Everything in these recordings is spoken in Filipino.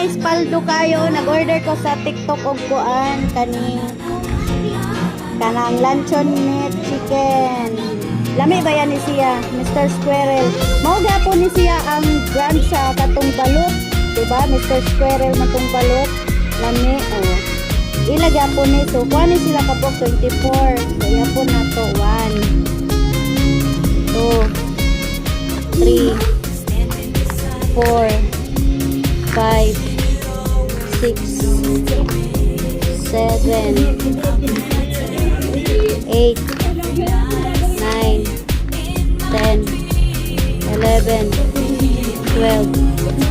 guys, paldo kayo. Nag-order ko sa TikTok og kuan kanang luncheon meat chicken. Lami ba yan ni siya, Mr. Squirrel? Mao gapon ni siya ang brand sa katong balot, diba? Mr. Squirrel matong balot. Lami, oh. Ilagyan po ni, so kuha ni sila kapok 24. So yan po na to, 1 2 3 4 5 6 7 8 9 10 11 12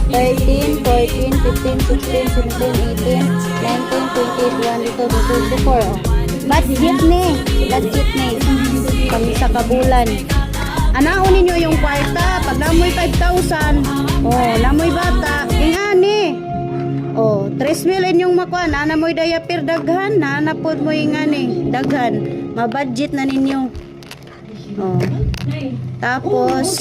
13 14 15 16 17 18 19 20 21 22 24. Budget ni kami sa kabulan. Anaon ninyo yung kwarta pag namoy 5,000. Oh, namoy bata ingani. Oh, 3,000 inyong makuan, namoy diaper daghan, nanapod mo ingani daghan. Ma-budget na ninyo. Oh. Tapos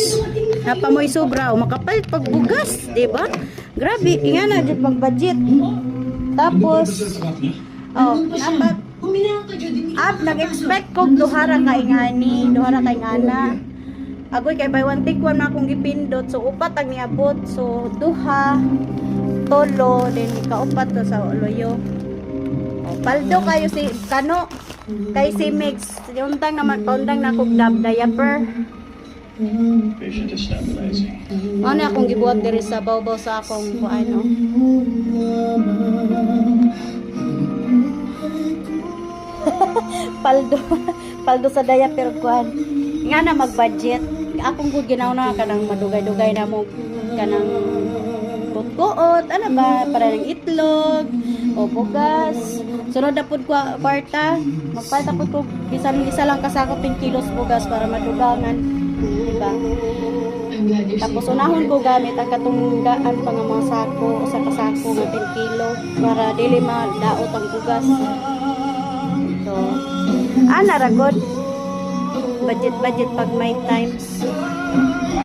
napamoy sobra o makapalit pag bugas, di ba? Grabe, ingana jud pag budget. Tapos nag-expect kog duhara ka ingana. Agoy kay buy one take one na akong gipindot, so upat ang niabot. So duha, tolo, then ikaupat to sa loyo. Paldo kayo si kano kay si Mix. Untang naman paundang na kog diaper. Patient is stabilizing. Ano akong gibuhat diri sa bawbaw sa akong kuano. paldo sa diaper kuan. Nga na mag-budget. Akong gud ginauna kanang madugay-dugay na mo kanang buot, ano ba, para ng itlog o bugas. Sunod na po kwarta, magpalta po ko bisan isa lang kasakop 10 kilos bugas para madugangan, diba? Tapos unahon ko gamit ang katunggaan pa nga mga sako sa kasako ng 10 kilo para dili madaot ang bugas. So, naragod budget pag may time.